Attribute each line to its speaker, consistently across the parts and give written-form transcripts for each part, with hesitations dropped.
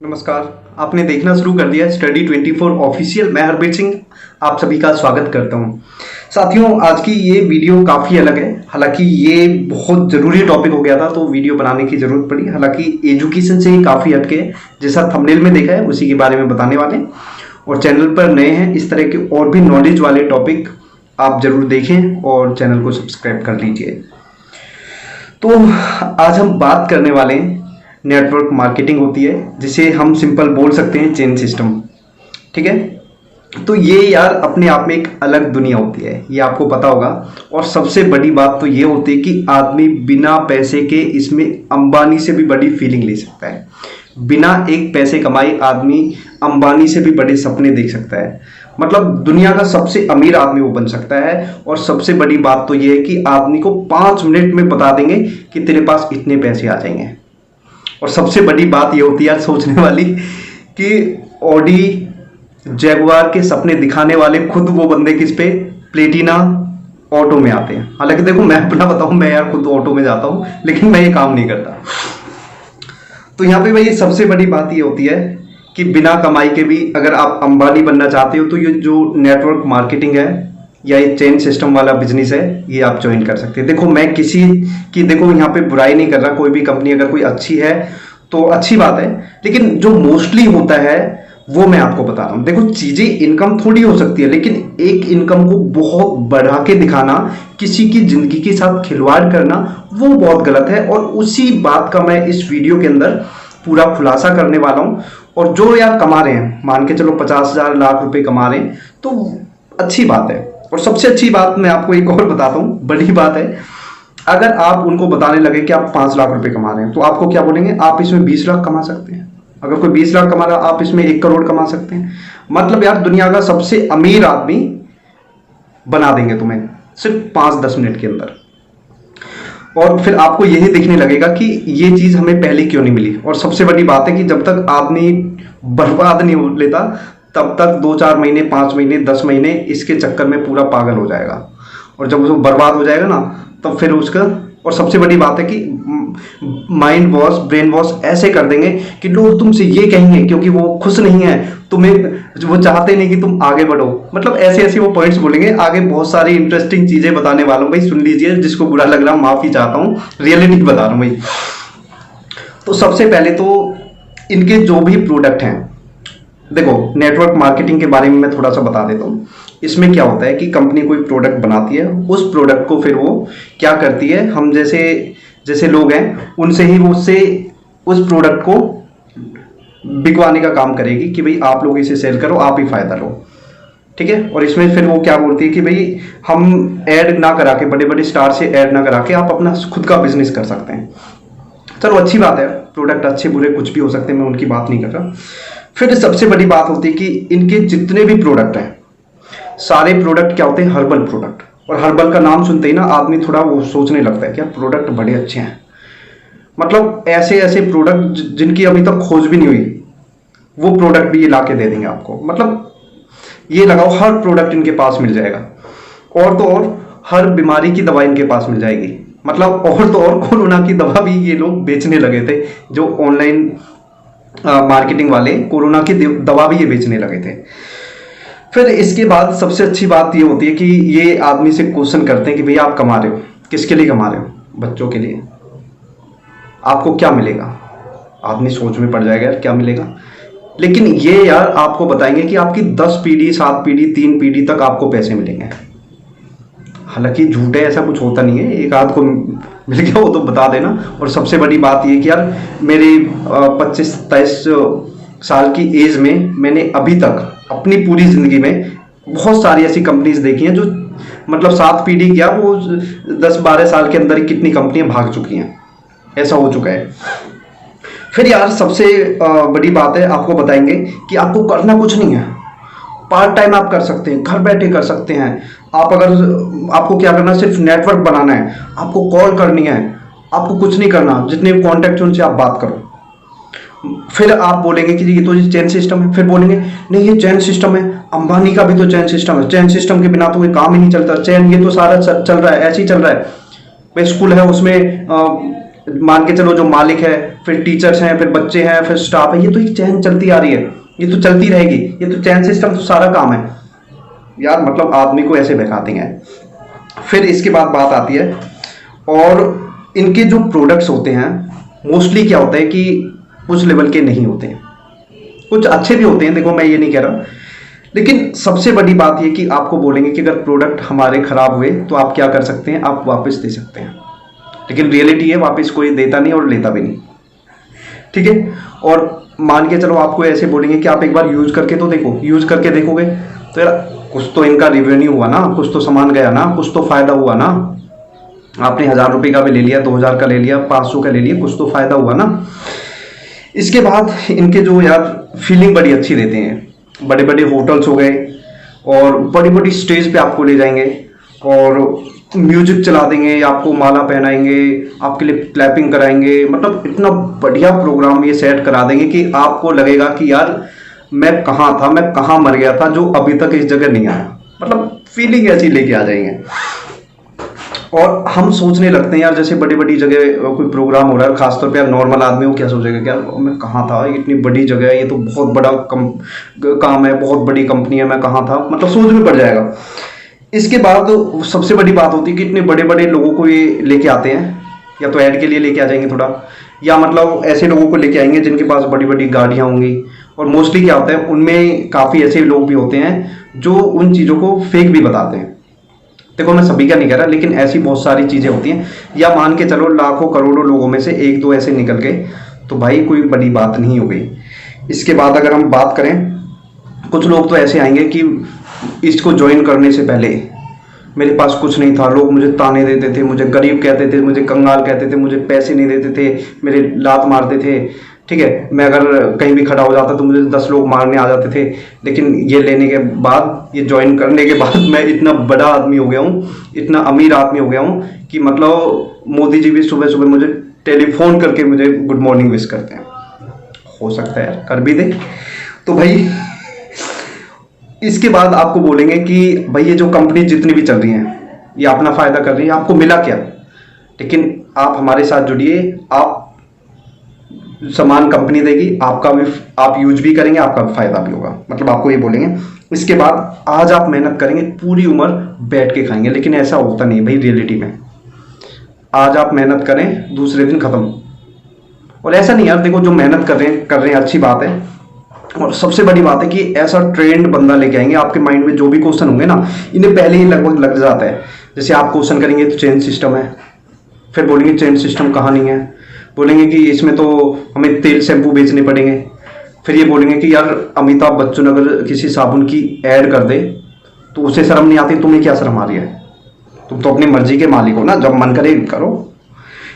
Speaker 1: नमस्कार। आपने देखना शुरू कर दिया स्टडी 24 ऑफिशियल। मैं हरबीर सिंह आप सभी का स्वागत करता हूं। साथियों, आज की ये वीडियो काफ़ी अलग है। हालांकि ये बहुत ज़रूरी टॉपिक हो गया था तो वीडियो बनाने की ज़रूरत पड़ी। हालांकि एजुकेशन से ही काफ़ी हटके है, जैसा थंबनेल में देखा है उसी के बारे में बताने वाले हैं। और चैनल पर नए हैं, इस तरह के और भी नॉलेज वाले टॉपिक आप ज़रूर देखें और चैनल को सब्सक्राइब कर लीजिए। तो आज हम बात करने वाले हैं नेटवर्क मार्केटिंग होती है, जिसे हम सिंपल बोल सकते हैं चेन सिस्टम। ठीक है, तो ये यार अपने आप में एक अलग दुनिया होती है, ये आपको पता होगा। और सबसे बड़ी बात तो ये होती है कि आदमी बिना पैसे के इसमें अंबानी से भी बड़ी फीलिंग ले सकता है। बिना एक पैसे कमाए आदमी अंबानी से भी बड़े सपने देख सकता है। मतलब दुनिया का सबसे अमीर आदमी वो बन सकता है। और सबसे बड़ी बात तो ये है कि आदमी को 5 मिनट में बता देंगे कि तेरे पास इतने पैसे आ जाएंगे। और सबसे बड़ी बात ये होती है सोचने वाली कि ऑडी जैगुआर के सपने दिखाने वाले खुद वो बंदे किस पे, प्लेटिना ऑटो में आते हैं। हालांकि देखो, मैं अपना बताऊं, मैं यार खुद ऑटो में जाता हूं, लेकिन मैं ये काम नहीं करता। तो यहाँ पे भाई सबसे बड़ी बात ये होती है कि बिना कमाई के भी अगर आप अंबानी बनना चाहते हो तो ये जो नेटवर्क मार्केटिंग है या ये चेन सिस्टम वाला बिजनेस है, ये आप ज्वाइन कर सकते हैं। देखो, मैं किसी की देखो यहाँ पे बुराई नहीं कर रहा। कोई भी कंपनी अगर कोई अच्छी है तो अच्छी बात है, लेकिन जो मोस्टली होता है वो मैं आपको बता रहा हूँ। देखो, चीजें इनकम थोड़ी हो सकती है, लेकिन एक इनकम को बहुत बढ़ा के दिखाना, किसी की जिंदगी के साथ खिलवाड़ करना, वो बहुत गलत है। और उसी बात का मैं इस वीडियो के अंदर पूरा खुलासा करने वाला हूँ। और जो यार कमा रहे हैं, मान के चलो 50,000 लाख रुपए कमा रहे हैं, तो अच्छी बात है। और सबसे अच्छी बात मैं आपको एक और बताता हूँ, बड़ी बात है। अगर आप उनको बताने लगे कि आप 5 लाख रुपए कमा रहे हैं, तो आपको क्या बोलेंगे? आप इसमें 20 लाख कमा सकते हैं। अगर कोई 20 लाख कमा रहा है, आप इसमें 1 करोड़ कमा सकते हैं। मतलब यार दुनिया का सबसे अमीर आदमी बना देंगे तुम्हें सिर्फ 5-10 मिनट के अंदर। और फिर आपको यही दिखने लगेगा कि ये चीज हमें पहले क्यों नहीं मिली। और सबसे बड़ी बात है कि जब तक आदमी बर्बाद नहीं हो लेता, तब तक 2-4 महीने, 5 महीने, 10 महीने इसके चक्कर में पूरा पागल हो जाएगा। और जब वो बर्बाद हो जाएगा ना, तब फिर उसका, और सबसे बड़ी बात है कि माइंड वॉश, ब्रेन वॉश ऐसे कर देंगे कि लोग तुमसे ये कहेंगे, क्योंकि वो खुश नहीं है तुम्हें, वो चाहते नहीं कि तुम आगे बढ़ो। मतलब ऐसे ऐसे वो पॉइंट्स बोलेंगे। आगे बहुत सारी इंटरेस्टिंग चीजें बताने वाला हूँ भाई, सुन लीजिए। जिसको बुरा लग रहा माफी चाहता हूँ, रियलिटी बता रहा हूँ भाई। तो सबसे पहले तो इनके जो भी प्रोडक्ट हैं, देखो नेटवर्क मार्केटिंग के बारे में मैं थोड़ा सा बता देता हूँ। इसमें क्या होता है कि कंपनी कोई प्रोडक्ट बनाती है, उस प्रोडक्ट को फिर वो क्या करती है, हम जैसे जैसे लोग हैं उनसे ही वो उससे उस प्रोडक्ट को बिकवाने का काम करेगी कि भाई आप लोग इसे सेल करो, आप ही फायदा लो। ठीक है। और इसमें फिर वो क्या बोलती है कि भाई हम ऐड ना करा के, बड़े बड़े स्टार से ऐड ना करा के आप अपना खुद का बिजनेस कर सकते हैं। चलो अच्छी बात है, प्रोडक्ट अच्छे बुरे कुछ भी हो सकते हैं, मैं उनकी बात नहीं कर रहा। फिर सबसे बड़ी बात होती है कि इनके जितने भी प्रोडक्ट हैं, सारे प्रोडक्ट क्या होते हैं? Herbal product. और हर्बल का नाम सुनते ही ना आदमी थोड़ा वो सोचने लगता है कि यार प्रोडक्ट बड़े अच्छे हैं। मतलब ऐसे ऐसे प्रोडक्ट जिनकी अभी तक खोज भी नहीं हुई, वो प्रोडक्ट भी ये ला के दे देंगे आपको। मतलब ये लगाओ, हर प्रोडक्ट इनके पास मिल जाएगा। और तो और हर बीमारी की दवा इनके पास मिल जाएगी। मतलब और तो और कोरोना की दवा भी ये लोग बेचने लगे थे। जो ऑनलाइन मार्केटिंग वाले, कोरोना की दवा भी ये बेचने लगे थे। फिर इसके बाद सबसे अच्छी बात ये होती है कि ये आदमी से क्वेश्चन करते हैं कि भैया आप कमा रहे हो, किसके लिए कमा रहे हो? बच्चों के लिए। आपको क्या मिलेगा? आदमी सोच में पड़ जाएगा यार क्या मिलेगा। लेकिन ये यार आपको बताएंगे कि आपकी 10 पीढ़ी, 7 पीढ़ी, 3 पीढ़ी तक आपको पैसे मिलेंगे। हालांकि झूठ है, ऐसा कुछ होता नहीं है। एक आध को मिल गया वो तो बता देना। और सबसे बड़ी बात ये कि यार मेरे 25-27 साल की एज में मैंने अभी तक अपनी पूरी जिंदगी में बहुत सारी ऐसी कंपनीज देखी हैं जो मतलब 7 पीढ़ी क्या, वो 10-12 साल के अंदर ही कितनी कंपनियां भाग चुकी हैं। ऐसा हो चुका है। फिर यार सबसे बड़ी बात है, आपको बताएंगे कि आपको करना कुछ नहीं है, पार्ट टाइम आप कर सकते हैं, घर बैठे कर सकते हैं। आप अगर आपको क्या करना है, सिर्फ नेटवर्क बनाना है, आपको कॉल करनी है, आपको कुछ नहीं करना। जितने कॉन्टैक्ट हैं उनसे आप बात करो। फिर आप बोलेंगे कि ये तो चेन सिस्टम है। फिर बोलेंगे नहीं ये चेन सिस्टम है, अंबानी का भी तो चेन सिस्टम है, चेन सिस्टम के बिना तो कोई काम ही नहीं चलता। चेन ये तो सारा चल रहा है, ऐसे ही चल रहा है। स्कूल है उसमें मान के चलो जो मालिक है, फिर टीचर्स हैं, फिर बच्चे हैं, फिर स्टाफ है, ये तो एक चैन चलती आ रही है, ये तो चलती रहेगी, ये तो चैन सिस्टम तो सारा काम है यार। मतलब आदमी को ऐसे बहकाते हैं। फिर इसके बाद बात आती है, और इनके जो प्रोडक्ट्स होते हैं मोस्टली क्या होता है कि कुछ लेवल के नहीं होते हैं, कुछ अच्छे भी होते हैं, देखो मैं ये नहीं कह रहा, लेकिन सबसे बड़ी बात ये कि आपको बोलेंगे कि अगर प्रोडक्ट हमारे खराब हुए तो आप क्या कर सकते हैं, आप वापस दे सकते हैं। लेकिन रियलिटी है वापस कोई देता नहीं और लेता भी नहीं, ठीक है। और मान के चलो आपको ऐसे बोलेंगे कि आप एक बार यूज करके तो देखो, यूज करके देखोगे तो यार कुछ तो इनका रिवेन्यू हुआ ना, कुछ तो सामान गया ना, कुछ तो फायदा हुआ ना। आपने 1000 रुपये का भी ले लिया, 2000 का ले लिया, 500 का ले लिया, कुछ तो फायदा हुआ ना। इसके बाद इनके जो यार फीलिंग बड़ी अच्छी देते हैं, बड़े बड़े होटल्स हो गए और बड़ी बड़ी स्टेज पे आपको ले जाएंगे और म्यूजिक चला देंगे, आपको माला पहनाएंगे, आपके लिए क्लैपिंग कराएंगे, मतलब इतना बढ़िया प्रोग्राम ये सेट करा देंगे कि आपको लगेगा कि यार मैं कहाँ था, मैं कहाँ मर गया था जो अभी तक इस जगह नहीं आया। मतलब फीलिंग ऐसी लेके आ जाएंगे। और हम सोचने लगते हैं यार जैसे बड़ी बड़ी जगह कोई प्रोग्राम हो रहा है, खासतौर पे नॉर्मल आदमी वो क्या सोचेगा, क्या मैं कहाँ था, इतनी बड़ी जगह है, ये तो बहुत बड़ा काम है, बहुत बड़ी कंपनी है, मैं कहाँ था, मतलब सोच में पड़ जाएगा। इसके बाद सबसे बड़ी बात होती है कि इतने बड़े बड़े लोगों को ये लेके आते हैं, या तो ऐड के लिए लेके आ जाएंगे थोड़ा, या मतलब ऐसे लोगों को लेके आएंगे जिनके पास बड़ी बड़ी गाड़ियाँ होंगी। और मोस्टली क्या होता है उनमें काफ़ी ऐसे लोग भी होते हैं जो उन चीज़ों को फेक भी बताते हैं। देखो मैं सभी का नहीं कह रहा, लेकिन ऐसी बहुत सारी चीज़ें होती हैं। या मान के चलो लाखों करोड़ों लोगों में से एक दो ऐसे निकल गए तो भाई कोई बड़ी बात नहीं हो गई। इसके बाद अगर हम बात करें, कुछ लोग तो ऐसे आएंगे कि इसको ज्वाइन करने से पहले मेरे पास कुछ नहीं था, लोग मुझे ताने देते थे, मुझे गरीब कहते थे, मुझे कंगाल कहते थे, मुझे पैसे नहीं देते थे, मेरे लात मारते थे, ठीक है। मैं अगर कहीं भी खड़ा हो जाता तो मुझे 10 लोग मारने आ जाते थे। लेकिन ये लेने के बाद, ये ज्वाइन करने के बाद मैं इतना बड़ा आदमी हो गया हूँ, इतना अमीर आदमी हो गया हूँ कि मतलब मोदी जी भी सुबह सुबह मुझे टेलीफोन करके मुझे गुड मॉर्निंग विश करते हैं। हो सकता है यार कर भी दे। तो भाई इसके बाद आपको बोलेंगे कि भाई ये जो कंपनी जितनी भी चल रही हैं ये अपना फ़ायदा कर रही है, आपको मिला क्या। लेकिन आप हमारे साथ जुड़िए, आप सामान कंपनी देगी, आपका भी आप यूज भी करेंगे, आपका भी फायदा भी होगा, मतलब आपको ये बोलेंगे। इसके बाद आज आप मेहनत करेंगे, पूरी उम्र बैठ के खाएंगे, लेकिन ऐसा होता नहीं भाई रियलिटी में। आज आप मेहनत करें, दूसरे दिन खत्म। और ऐसा नहीं यार, देखो जो मेहनत कर रहे हैं अच्छी बात है। और सबसे बड़ी बात है कि ऐसा ट्रेंड बंदा लेके आएंगे, आपके माइंड में जो भी क्वेश्चन होंगे ना इन्हें पहले ही लगभग लग जाता है। जैसे आप क्वेश्चन करेंगे तो चेन सिस्टम है, फिर बोलेंगे चेन सिस्टम कहाँ नहीं है, बोलेंगे कि इसमें तो हमें तेल शैम्पू बेचने पड़ेंगे, फिर ये बोलेंगे कि यार अमिताभ बच्चन अगर किसी साबुन की ऐड कर दे तो उसे शर्म नहीं आती, तुम्हें क्या शर्म आ रही है, तुम तो अपनी मर्जी के मालिक हो ना, जब मन करे करो।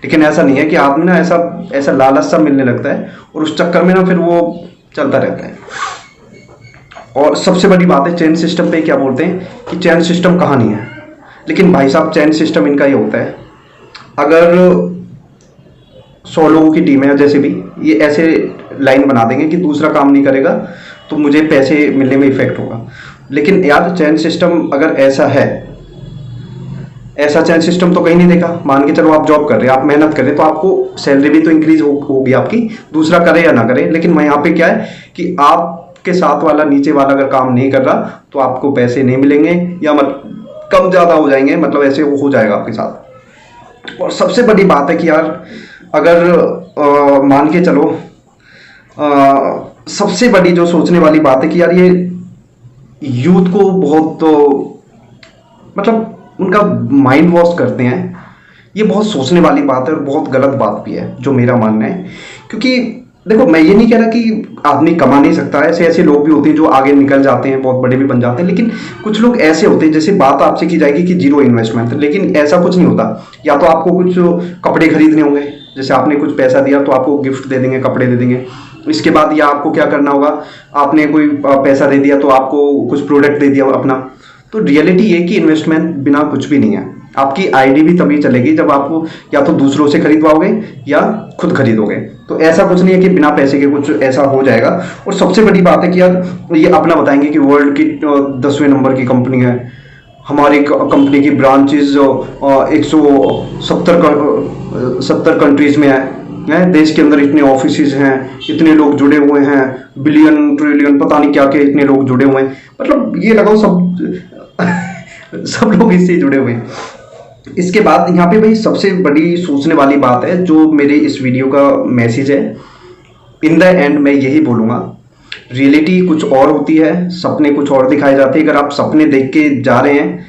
Speaker 1: लेकिन ऐसा नहीं है कि आदमी ना ऐसा लालच सा मिलने लगता है और उस चक्कर में ना फिर वो चलता रहता है। और सबसे बड़ी बात है चेन सिस्टम पे क्या बोलते हैं कि चेन सिस्टम कहाँ नहीं है। लेकिन भाई साहब चेन सिस्टम इनका ये होता है, अगर 100 लोगों की टीम है, जैसे भी ये ऐसे लाइन बना देंगे कि दूसरा काम नहीं करेगा तो मुझे पैसे मिलने में इफेक्ट होगा। लेकिन यार चेन सिस्टम अगर ऐसा है, ऐसा चेन सिस्टम तो कहीं नहीं देखा। मान के चलो आप जॉब कर रहे हैं, आप मेहनत कर रहे हैं, तो आपको सैलरी भी तो इंक्रीज होगी आपकी, दूसरा करे या ना करे। लेकिन मैं यहाँ पे क्या है कि आपके साथ वाला नीचे वाला अगर काम नहीं कर रहा तो आपको पैसे नहीं मिलेंगे, या कम ज़्यादा हो जाएंगे, मतलब ऐसे हो जाएगा आपके साथ। और सबसे बड़ी बात है कि यार अगर मान के चलो सबसे बड़ी जो सोचने वाली बात है कि यार ये यूथ को बहुत मतलब उनका माइंड वॉश करते हैं। ये बहुत सोचने वाली बात है और बहुत गलत बात भी है, जो मेरा मानना है। क्योंकि देखो मैं ये नहीं कह रहा कि आदमी कमा नहीं सकता, ऐसे ऐसे लोग भी होते हैं जो आगे निकल जाते हैं, बहुत बड़े भी बन जाते हैं। लेकिन कुछ लोग ऐसे होते हैं, जैसे बात आपसे की जाएगी कि जीरो इन्वेस्टमेंट, लेकिन ऐसा कुछ नहीं होता। या तो आपको कुछ कपड़े खरीदने होंगे, जैसे आपने कुछ पैसा दिया तो आपको गिफ्ट दे देंगे, कपड़े दे देंगे। इसके बाद या आपको क्या करना होगा, आपने कोई पैसा दे दिया तो आपको कुछ प्रोडक्ट दे दिया अपना। तो रियलिटी ये कि इन्वेस्टमेंट बिना कुछ भी नहीं है। आपकी आईडी भी तभी चलेगी जब आपको या तो दूसरों से खरीदवाओगे या खुद खरीदोगे। तो ऐसा कुछ नहीं है कि बिना पैसे के कुछ ऐसा हो जाएगा। और सबसे बड़ी बात है कि यार ये अपना बताएंगे कि वर्ल्ड की 10वें नंबर की कंपनी है, हमारी कंपनी की ब्रांचेज 170 कंट्रीज में है, देश के अंदर इतने ऑफिसेज हैं, इतने लोग जुड़े हुए हैं, बिलियन ट्रिलियन पता नहीं क्या क्या इतने लोग जुड़े हुए हैं, मतलब ये लगाओ सब सब लोग इससे जुड़े हुए हैं। इसके बाद यहाँ पे भाई सबसे बड़ी सोचने वाली बात है, जो मेरे इस वीडियो का मैसेज है, इन द एंड मैं यही बोलूँगा, रियलिटी कुछ और होती है, सपने कुछ और दिखाए जाते हैं। अगर आप सपने देख के जा रहे हैं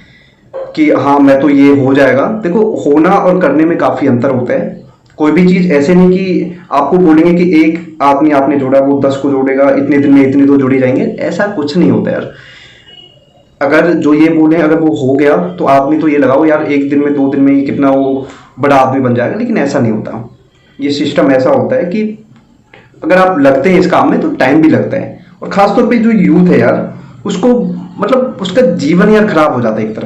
Speaker 1: कि हाँ मैं तो ये हो जाएगा, देखो होना और करने में काफ़ी अंतर होता है। कोई भी चीज़ ऐसे नहीं कि आपको बोलेंगे कि एक आदमी आपने जोड़ा वो 10 को जोड़ेगा, इतने दिन में इतने तो जुड़ ही जाएंगे, ऐसा कुछ नहीं होता यार। अगर जो ये बोले अगर वो हो गया तो आदमी तो ये लगाओ यार 1 दिन में 2 दिन में ही कितना वो बड़ा आदमी बन जाएगा, लेकिन ऐसा नहीं होता। ये सिस्टम ऐसा होता है कि अगर आप लगते हैं इस काम में तो टाइम भी लगता है, और खासतौर पे जो यूथ है यार उसको मतलब उसका जीवन यार खराब हो जाता है एक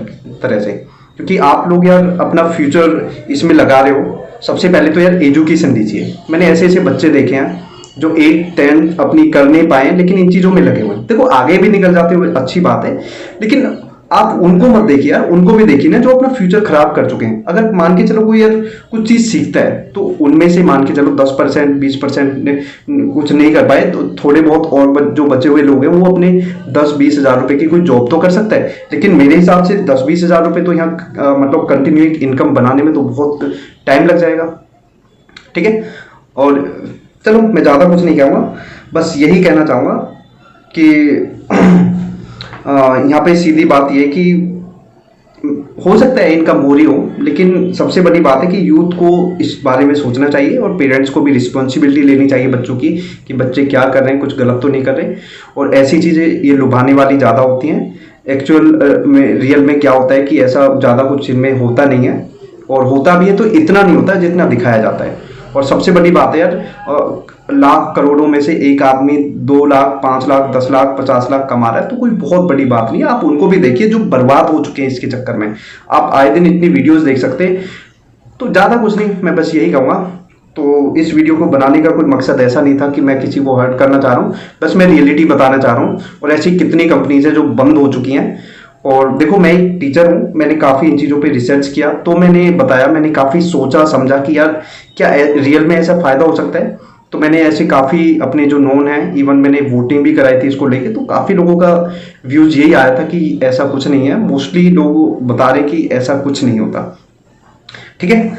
Speaker 1: तरह से, क्योंकि आप लोग यार अपना फ्यूचर इसमें लगा रहे हो। सबसे पहले तो यार एजुकेशन दीजिए। मैंने ऐसे ऐसे बच्चे देखे हैं जो 8-10 अपनी कर नहीं पाए लेकिन इन चीज़ों में लगे हुए हैं। देखो आगे भी निकल जाते हुए अच्छी बात है, लेकिन आप उनको मत देखिए यार, उनको भी देखिए ना जो अपना फ्यूचर खराब कर चुके हैं। अगर मान के चलो कोई यार कुछ चीज़ सीखता है तो उनमें से मान के चलो 10% 20% कुछ नहीं कर पाए तो थोड़े बहुत और जो बचे हुए लोग हैं वो अपने 10-20 हज़ार रुपए की कोई जॉब तो कर सकता है। लेकिन मेरे हिसाब से 10-20 हज़ार रुपये तो यहाँ मतलब कंटिन्यू एक इनकम बनाने में तो बहुत टाइम लग जाएगा। ठीक है, और चलो मैं ज़्यादा कुछ नहीं कहूँगा, बस यही कहना चाहूँगा कि यहाँ पे सीधी बात ये कि हो सकता है इनका मोरी हो, लेकिन सबसे बड़ी बात है कि यूथ को इस बारे में सोचना चाहिए और पेरेंट्स को भी रिस्पॉन्सिबिलिटी लेनी चाहिए बच्चों की कि बच्चे क्या कर रहे हैं, कुछ गलत तो नहीं कर रहे। और ऐसी चीज़ें ये लुभाने वाली ज़्यादा होती हैं, एक्चुअल में रियल में क्या होता है कि ऐसा ज़्यादा कुछ इनमें होता नहीं है, और होता भी है तो इतना नहीं होता जितना दिखाया जाता है। और सबसे बड़ी बात है यार, लाख करोड़ों में से एक आदमी 2 लाख 5 लाख 10 लाख 50 लाख कमा रहा है तो कोई बहुत बड़ी बात नहीं है। आप उनको भी देखिए जो बर्बाद हो चुके हैं इसके चक्कर में। आप आए दिन इतनी वीडियोस देख सकते हैं, तो ज़्यादा कुछ नहीं, मैं बस यही कहूँगा। तो इस वीडियो को बनाने का कोई मकसद ऐसा नहीं था कि मैं किसी को हर्ट करना चाह रहा हूँ, बस मैं रियलिटी बताना चाह रहा हूँ। और ऐसी कितनी कंपनीज है जो बंद हो चुकी हैं। और देखो मैं एक टीचर हूँ, मैंने काफ़ी इन चीज़ों पे रिसर्च किया, तो मैंने बताया, मैंने काफ़ी सोचा समझा कि यार क्या रियल में ऐसा फ़ायदा हो सकता है। तो मैंने ऐसे काफ़ी अपने जो नोन हैं, इवन मैंने वोटिंग भी कराई थी इसको लेके, तो काफ़ी लोगों का व्यूज़ यही आया था कि ऐसा कुछ नहीं है। मोस्टली लोग बता रहे कि ऐसा कुछ नहीं होता। ठीक है,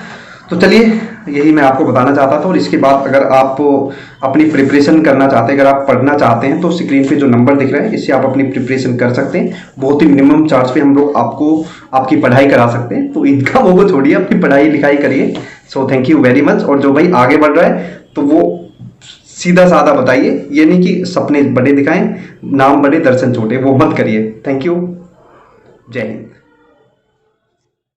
Speaker 1: तो चलिए यही मैं आपको बताना चाहता था। और इसके बाद अगर आप अपनी प्रिपरेशन करना चाहते हैं, अगर आप पढ़ना चाहते हैं, तो स्क्रीन पे जो नंबर दिख रहा है इससे आप अपनी प्रिपरेशन कर सकते हैं। बहुत ही मिनिमम चार्ज पे हम लोग आपको आपकी पढ़ाई करा सकते हैं। तो इनका वो छोड़िए, अपनी पढ़ाई लिखाई करिए। So thank you very much. और जो भाई आगे बढ़ रहा है तो वो सीधा साधा बताइए, ये नहीं कि सपने बड़े दिखाएं, नाम बड़े दर्शन छोटे, वो मत करिए। थैंक यू, जय हिंद।